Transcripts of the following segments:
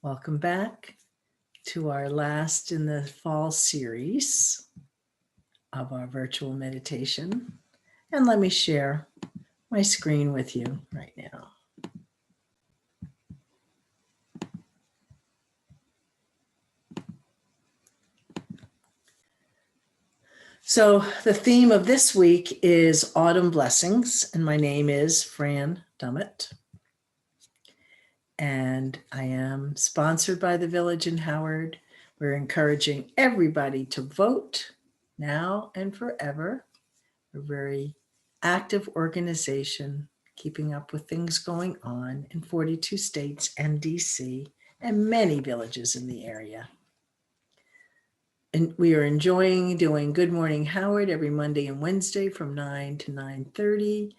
Welcome back to our last in the fall series of our virtual meditation. And let me share my screen with you right now. So the theme of this week is Autumn Blessings, and my name is Fran Dummett. And I am sponsored by the Village in Howard. We're encouraging everybody to vote now and forever. We're a very active organization, keeping up with things going on in 42 states and DC and many villages in the area. And we are enjoying doing Good Morning Howard every Monday and Wednesday from 9 to 9:30,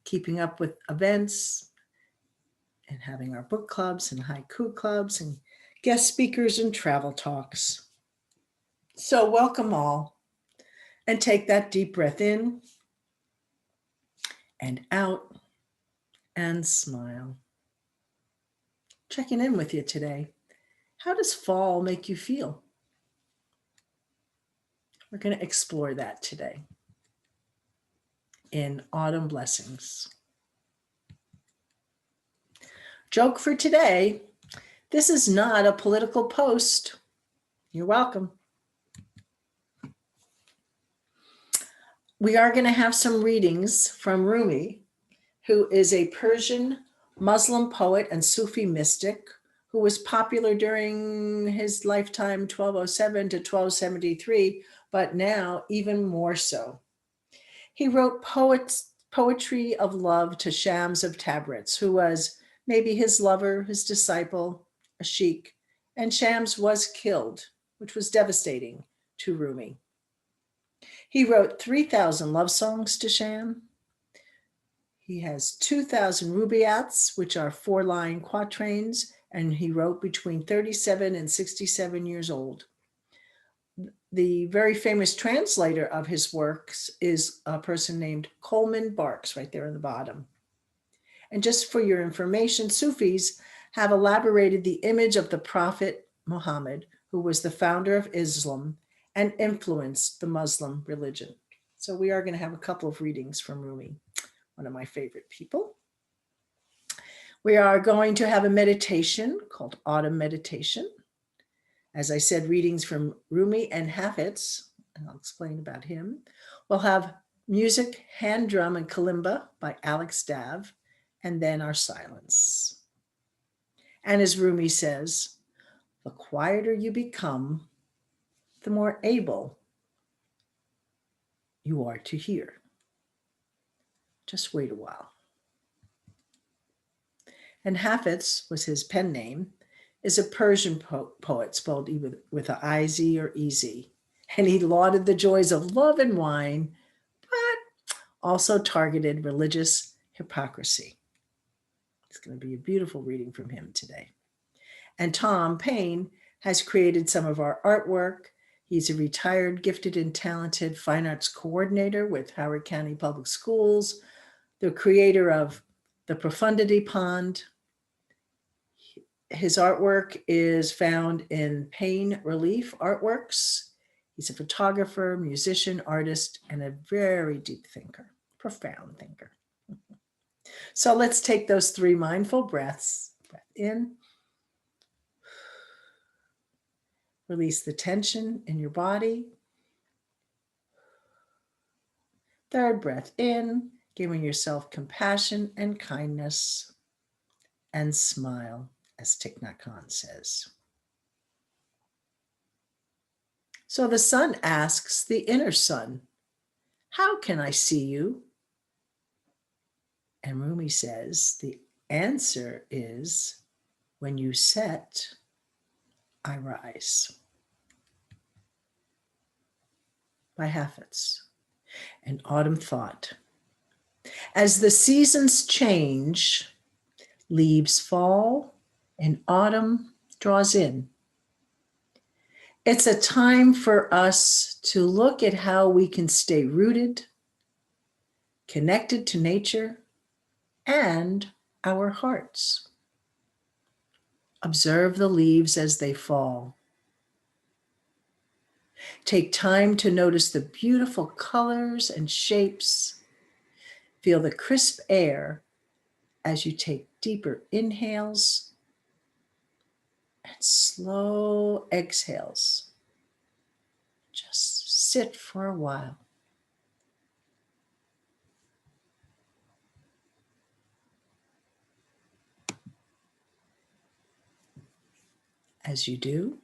keeping up with events, and having our book clubs and haiku clubs and guest speakers and travel talks. So welcome all, and take that deep breath in and out and smile. Checking in with you today. How does fall make you feel? We're going to explore that today in Autumn Blessings. Joke for today, this is not a political post. You're welcome. We are going to have some readings from Rumi, who is a Persian Muslim poet and Sufi mystic who was popular during his lifetime, 1207 to 1273, but now even more so. He wrote poetry of love to Shams of Tabriz, who was maybe his lover, his disciple, a sheikh, and Shams was killed, which was devastating to Rumi. He wrote 3,000 love songs to Sham. He has 2,000 rubaiyats, which are 4-line quatrains, and he wrote between 37 and 67 years old. The very famous translator of his works is a person named Coleman Barks, right there in the bottom. And just for your information, Sufis have elaborated the image of the Prophet Muhammad, who was the founder of Islam and influenced the Muslim religion. So we are going to have a couple of readings from Rumi, one of my favorite people. We are going to have a meditation called Autumn Meditation. As I said, readings from Rumi and Hafez, and I'll explain about him. We'll have music, hand drum, and kalimba by Alex Dav, and then our silence. And as Rumi says, the quieter you become, the more able you are to hear. Just wait a while. And Hafez was his pen name, is a Persian poet spelled either with an I-Z or E-Z. And he lauded the joys of love and wine, but also targeted religious hypocrisy. It's going to be a beautiful reading from him today. And Tom Payne has created some of our artwork. He's a retired, gifted, and talented fine arts coordinator with Howard County Public Schools, the creator of the Profundity Pond. His artwork is found in Payne Relief Artworx. He's a photographer, musician, artist, and a very deep thinker, profound thinker. So let's take those 3 mindful breaths. Breath in. Release the tension in your body. 3rd breath in, giving yourself compassion and kindness. And smile, as Thich Nhat says. So the sun asks the inner sun, how can I see you? And Rumi says, the answer is, when you set, I rise. By Hafez. An autumn thought. As the seasons change, leaves fall and autumn draws in. It's a time for us to look at how we can stay rooted, connected to nature, and our hearts. Observe the leaves as they fall. Take time to notice the beautiful colors and shapes. Feel the crisp air as you take deeper inhales and slow exhales. Just sit for a while. As you do,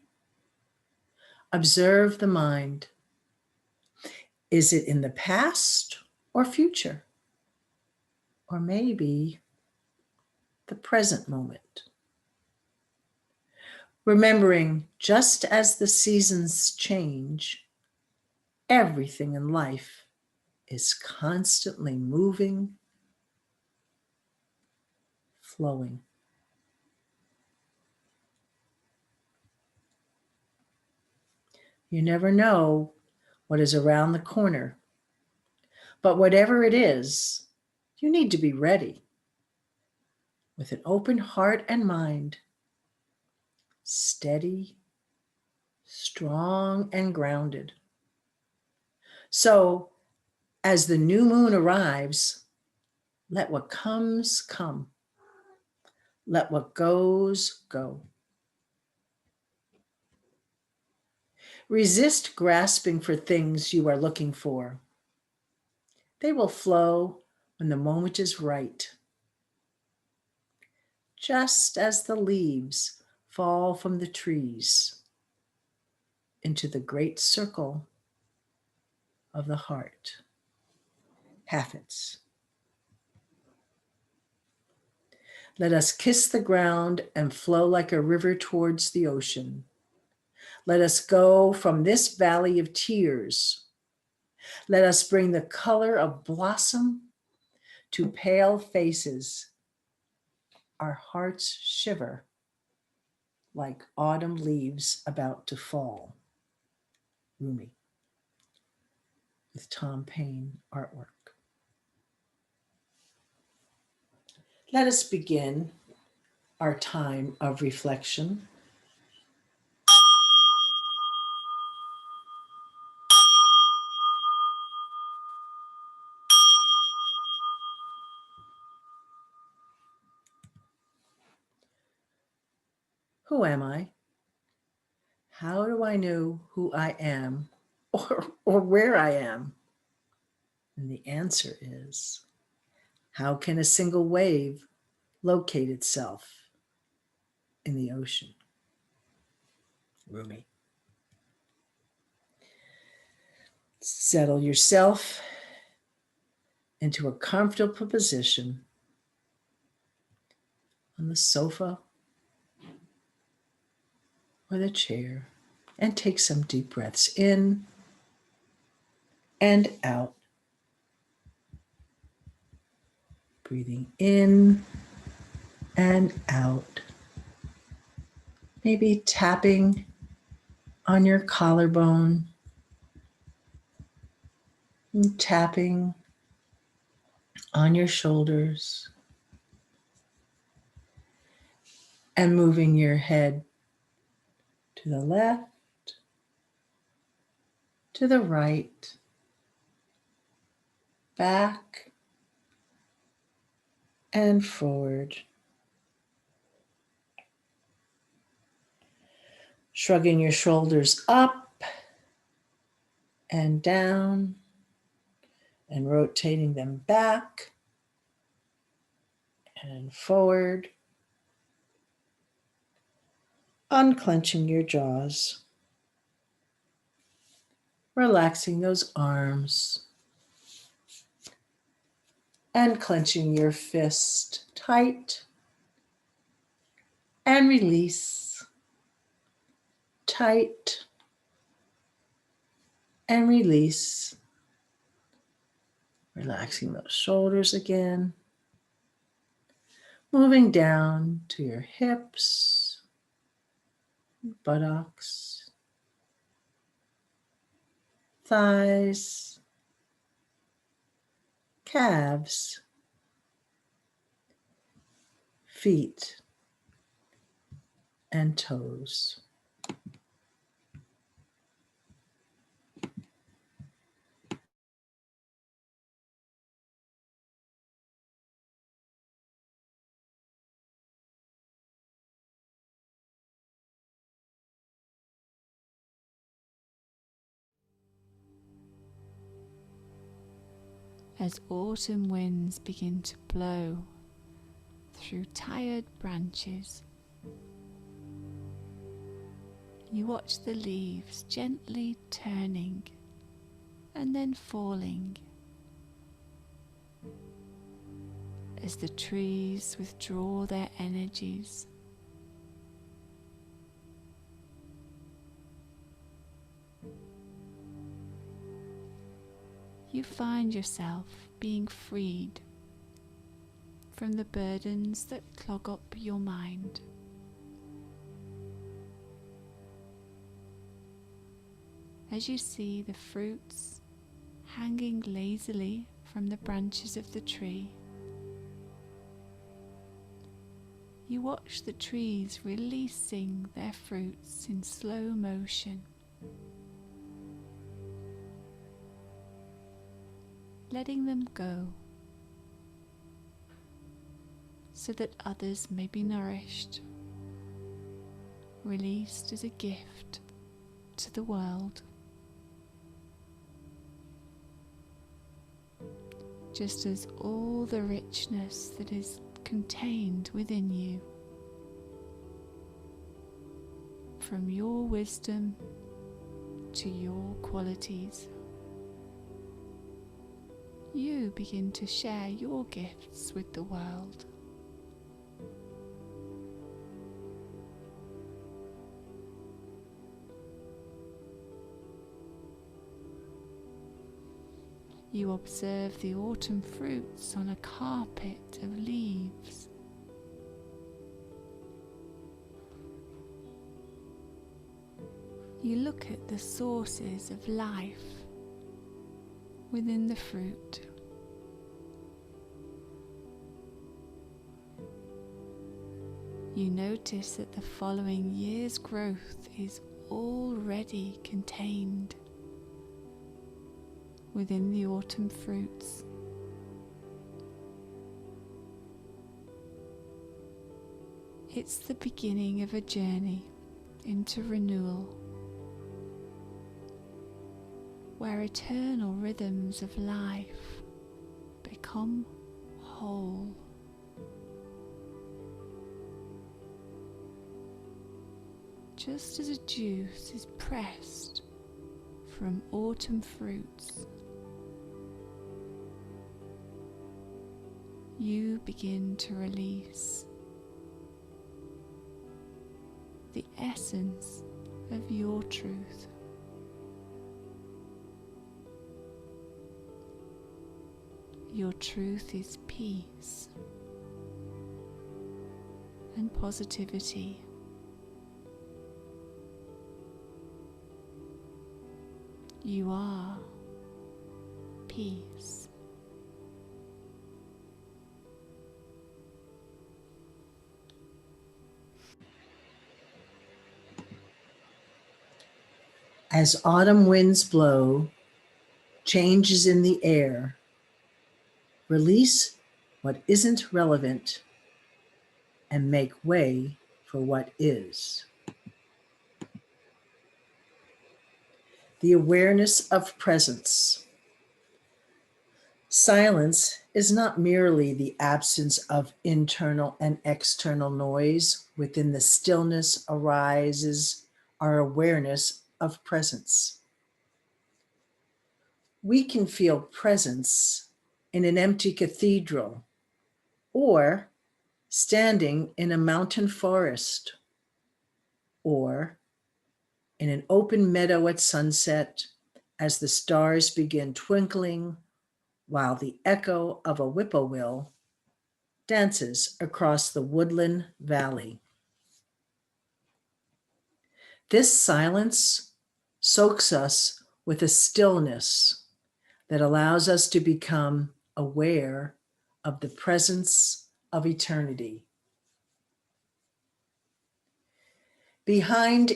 observe the mind. Is it in the past or future? Or maybe the present moment? Remembering just as the seasons change, everything in life is constantly moving, flowing. You never know what is around the corner, but whatever it is, you need to be ready with an open heart and mind, steady, strong, and grounded. So, as the new moon arrives, let what comes come. Let what goes go. Resist grasping for things you are looking for. They will flow when the moment is right. Just as the leaves fall from the trees into the great circle of the heart. Hafez. Let us kiss the ground and flow like a river towards the ocean. Let us go from this valley of tears. Let us bring the color of blossom to pale faces. Our hearts shiver like autumn leaves about to fall. Rumi, with Tom Payne artwork. Let us begin our time of reflection. Who am I? How do I know who I am or where I am? And the answer is, how can a single wave locate itself in the ocean? Rumi. Settle yourself into a comfortable position on the sofa or the chair and take some deep breaths in and out. Breathing in and out. Maybe tapping on your collarbone and tapping on your shoulders and moving your head to the left, to the right, back and forward. Shrugging your shoulders up and down and rotating them back and forward. Unclenching your jaws. Relaxing those arms. And clenching your fist tight. And release. Tight. And release. Relaxing those shoulders again. Moving down to your hips, buttocks, thighs, calves, feet, and toes. As autumn winds begin to blow through tired branches, you watch the leaves gently turning and then falling as the trees withdraw their energies. You find yourself being freed from the burdens that clog up your mind. As you see the fruits hanging lazily from the branches of the tree, you watch the trees releasing their fruits in slow motion. Letting them go so that others may be nourished, released as a gift to the world. Just as all the richness that is contained within you, from your wisdom to your qualities, you begin to share your gifts with the world. You observe the autumn fruits on a carpet of leaves. You look at the sources of life within the fruit. You notice that the following year's growth is already contained within the autumn fruits. It's the beginning of a journey into renewal, where eternal rhythms of life become whole. Just as a juice is pressed from autumn fruits, you begin to release the essence of your truth. Your truth is peace and positivity. You are peace. As autumn winds blow, changes in the air, release what isn't relevant and make way for what is. The awareness of presence. Silence is not merely the absence of internal and external noise. Within the stillness arises our awareness of presence. We can feel presence in an empty cathedral or standing in a mountain forest or in an open meadow at sunset as the stars begin twinkling while the echo of a whippoorwill dances across the woodland valley. This silence soaks us with a stillness that allows us to become aware of the presence of eternity. Behind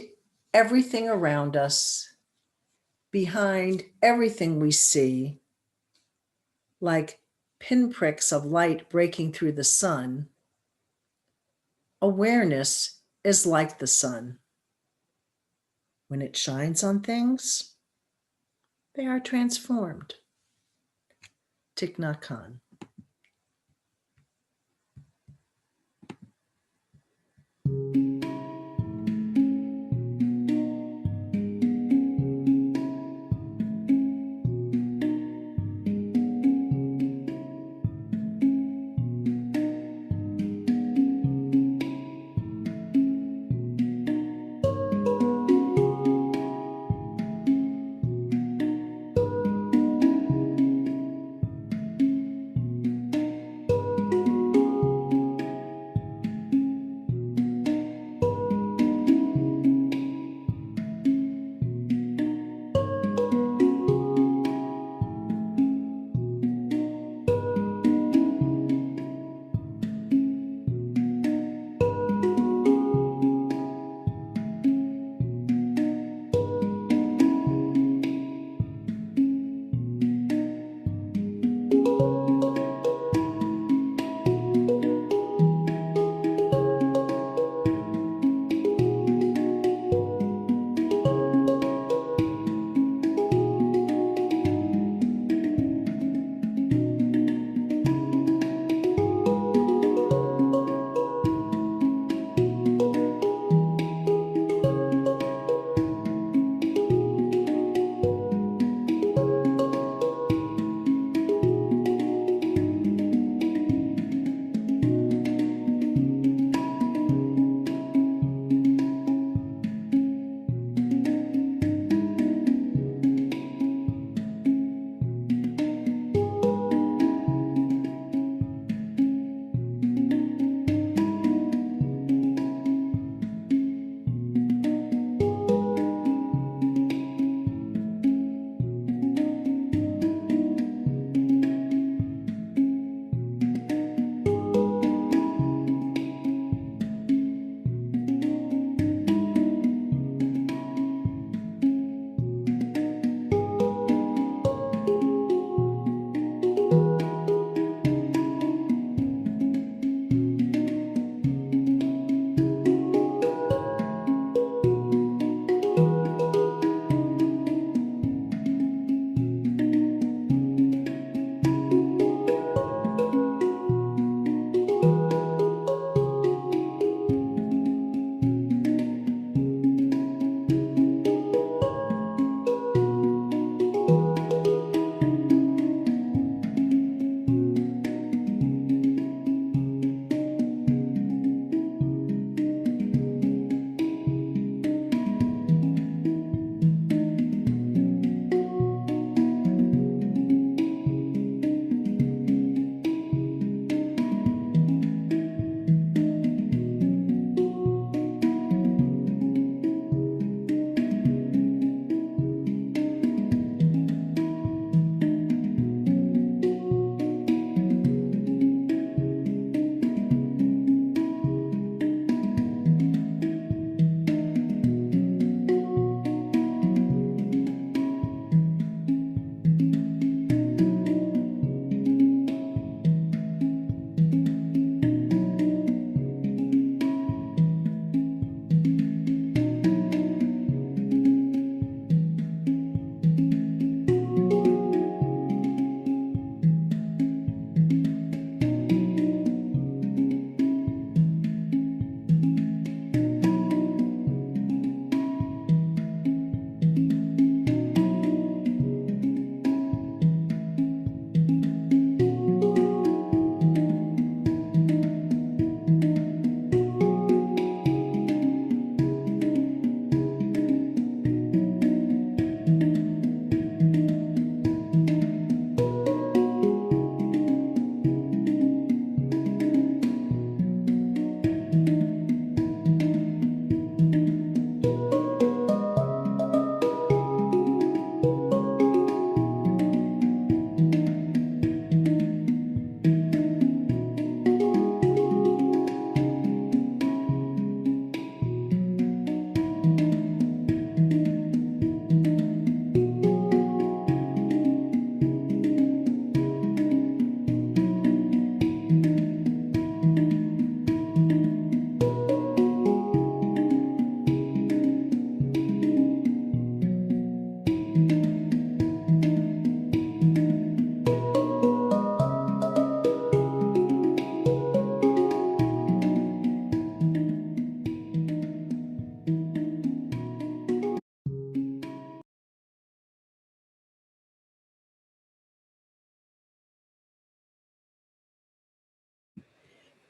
everything around us, behind everything we see, like pinpricks of light breaking through the sun, awareness is like the sun. When it shines on things, they are transformed. Thich Nhat Hanh.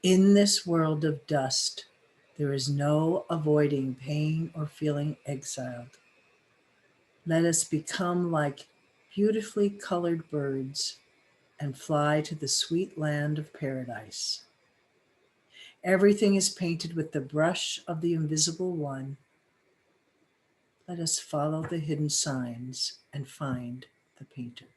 In this world of dust, there is no avoiding pain or feeling exiled. Let us become like beautifully colored birds and fly to the sweet land of paradise. Everything is painted with the brush of the invisible one. Let us follow the hidden signs and find the painter.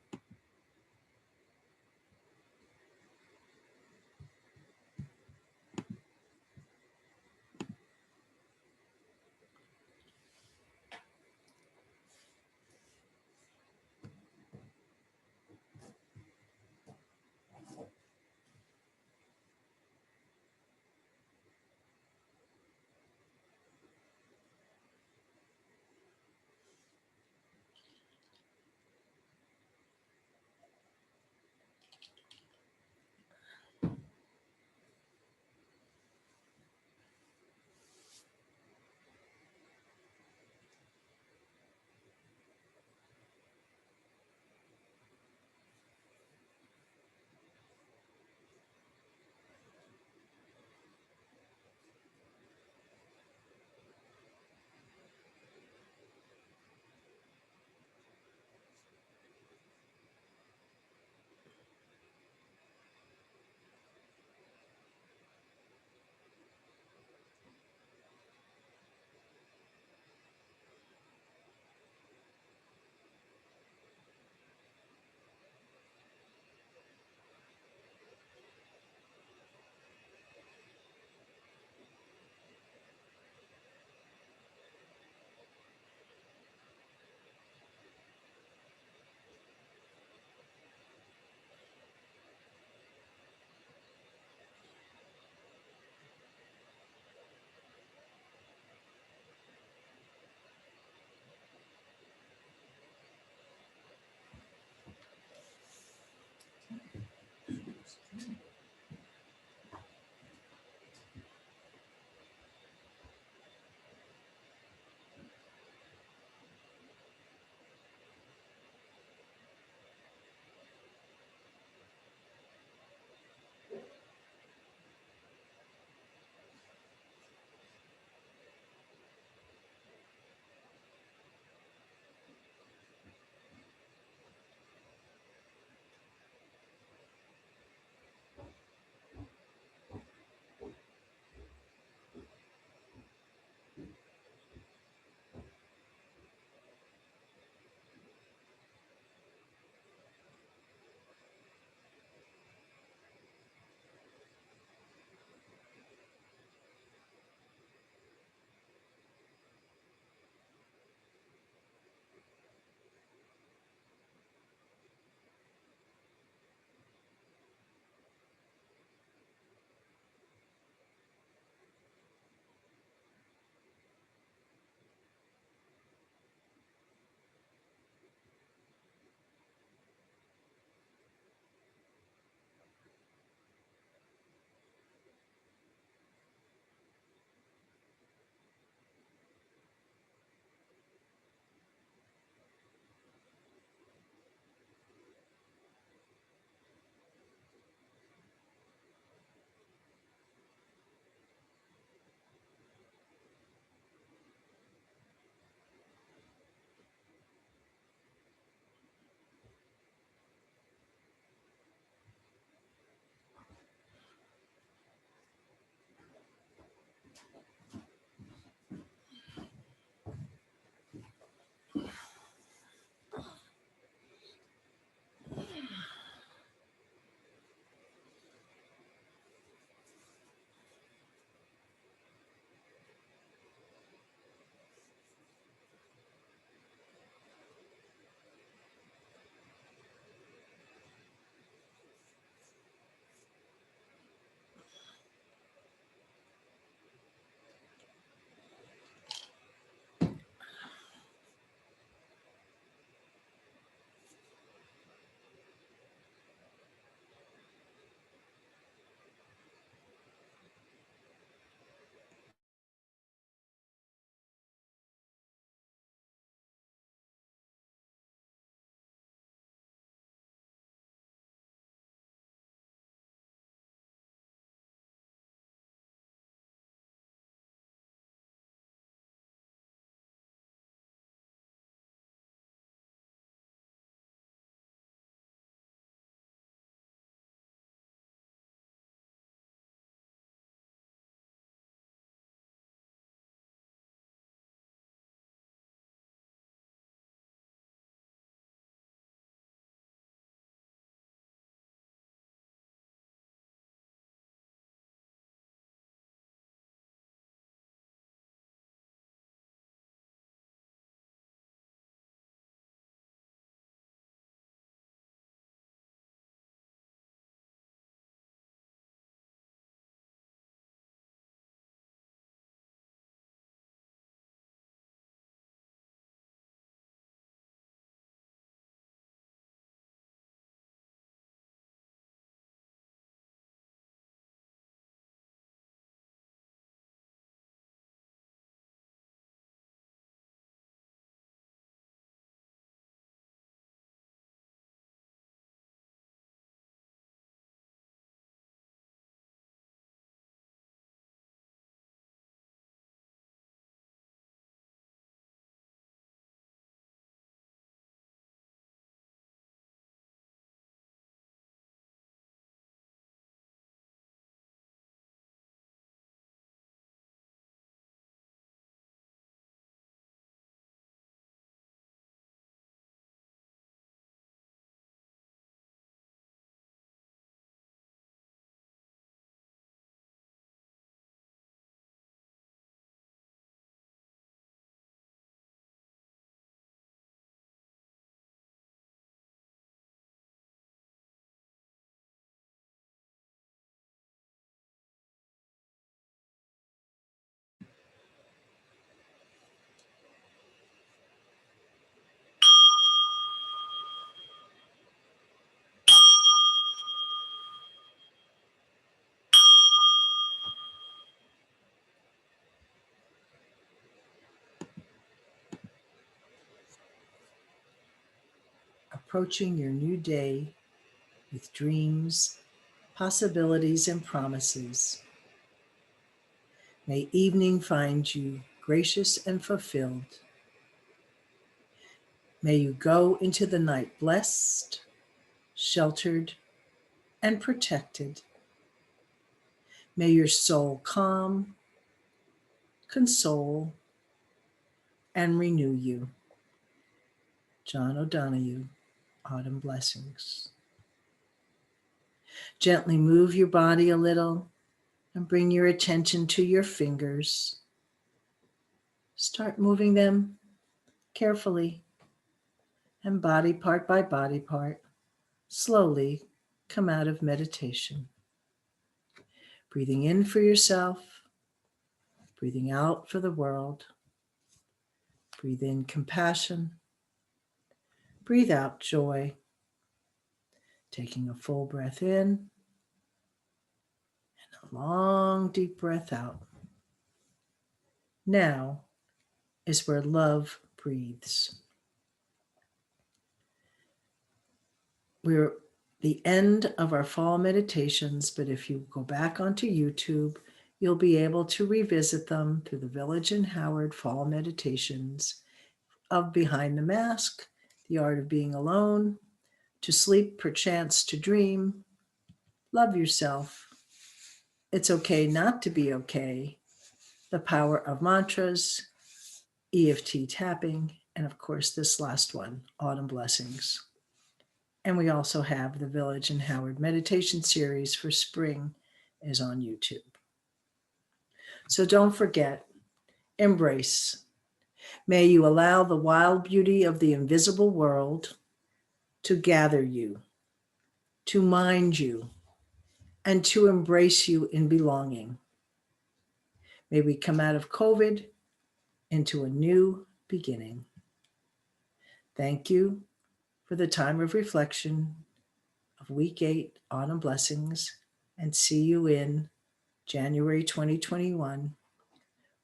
approaching your new day with dreams, possibilities, and promises. May evening find you gracious and fulfilled. May you go into the night blessed, sheltered, and protected. May your soul calm, console, and renew you. John O'Donohue, Autumn Blessings. Gently move your body a little and bring your attention to your fingers. Start moving them carefully and body part by body part. Slowly come out of meditation. Breathing in for yourself, breathing out for the world. Breathe in compassion, breathe out joy. Taking a full breath in and a long deep breath out. Now is where love breathes. We're the end of our fall meditations, but if you go back onto YouTube, you'll be able to revisit them through the Village and Howard fall meditations of Behind the Mask, The Art of Being Alone, To Sleep Perchance to Dream, Love Yourself, It's Okay Not to Be Okay, The Power of Mantras, EFT Tapping, and of course this last one, Autumn Blessings. And we also have the Village and Howard meditation series for spring is on YouTube. So don't forget, embrace. May you allow the wild beauty of the invisible world to gather you, to mind you, and to embrace you in belonging. May we come out of COVID into a new beginning. Thank you for the time of reflection of week 8, Autumn Blessings, and see you in January 2021,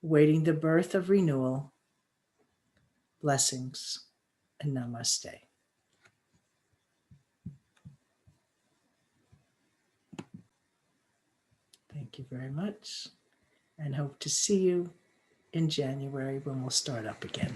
waiting the birth of renewal. Blessings and namaste. Thank you very much, and hope to see you in January when we'll start up again.